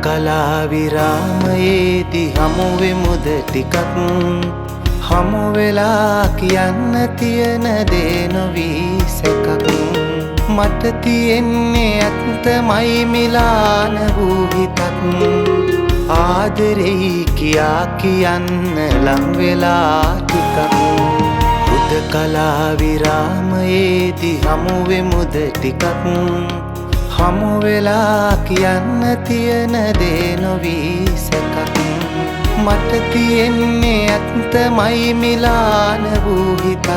කලා විරාමයේදී හමුවෙමුද ටිකක් හමු වෙලා කියන්න තියෙන දේ නොවී සැකක් මට තියෙන්නේ ඇත්තමයි මිලාන වූ හිතක් ආදරෙයි කියා කියන්න ලං වෙලා ටිකක් හුදකලා විරාමයේදී හමුවෙමුද ටිකක් හමු වෙලා කියන්න තියෙන දේ නොවී සැකක් මට තියෙන්නේ ඇත්තමයි මිලාන වූ හිතක්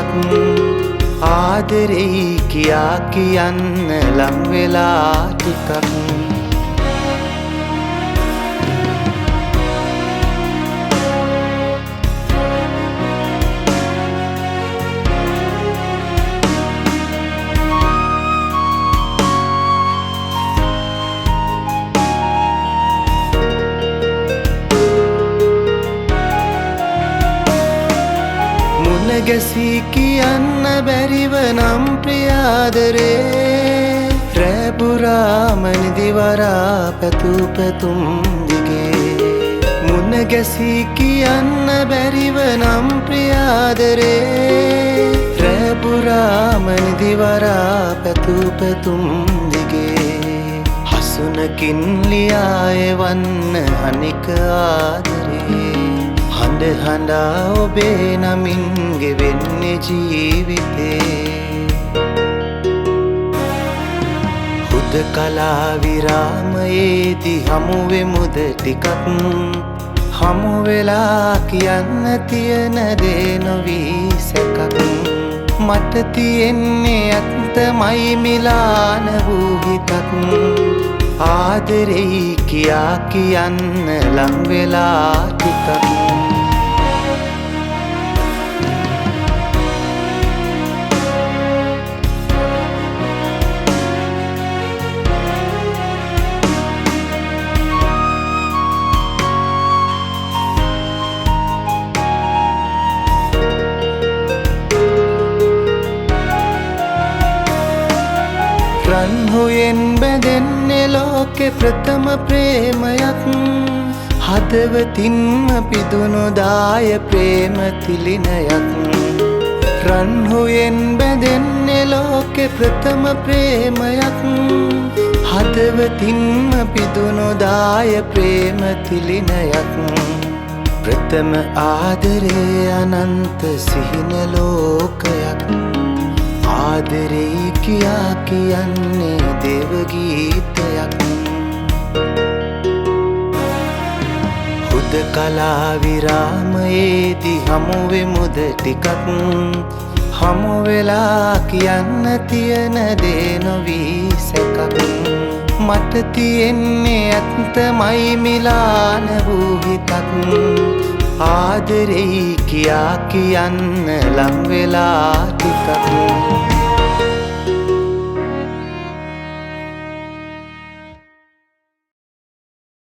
ආදරෙයි කියා කියන්න ලං වෙලා ටිකක් ගැසී කියන්න බැරිව නම් ප්‍රියාදරේ රැපුරාම නිදිවරා පැතු පැතුම් දිගේ මුණ ගැසී කියන්න බැරිව නම් ප්‍රියාදරේ රැපුරාම නිදිවරා පැතු පැතුම් දිගේ හසුනකින් ලියායවන්න අනික ආදරේ හඬ හඬා ඔබේ නමින් ගෙවෙන්නේ ජීවිතේ හුදකලා විරාමයේදී හමුවෙමුද ටිකක් හමු වෙලා කියන්න තියෙන දේ නොවී සැකක් මට තියෙන්නේ ඇත්තමයි මිලාන වූ හිතක් ආදරෙයි කියා කියන්න ලං වෙලා ටිකක් රන් හුයෙන් බැඳෙන්නේ ලෝකෙ ප්‍රථම ප්‍රේමයක් හදවතින්ම පිදුණු දාය ප්‍රේම තිලිනයක් රන් හුයෙන් බැඳෙන්නේ ලෝකෙ ප්‍රථම ප්‍රේමයක් හදවතින්ම පිදුණු දාය ප්‍රේම තිලිනයක් ප්‍රථම ආදරේ අනන්ත සිහින ලෝකයක් ආදරෙයි කියා කියන්නේ දේව ගීතයක් හුදකලා විරාමයේදී හමුවෙමුද ටිකක් හමු වෙලා කියන්න තියෙන දේ නොවී සැකක් මට තියෙන්නේ ඇත්තමයි මිලාන වූ හිතක් ආදරෙයි කියා කියන්න ලං වෙලා ටිකක්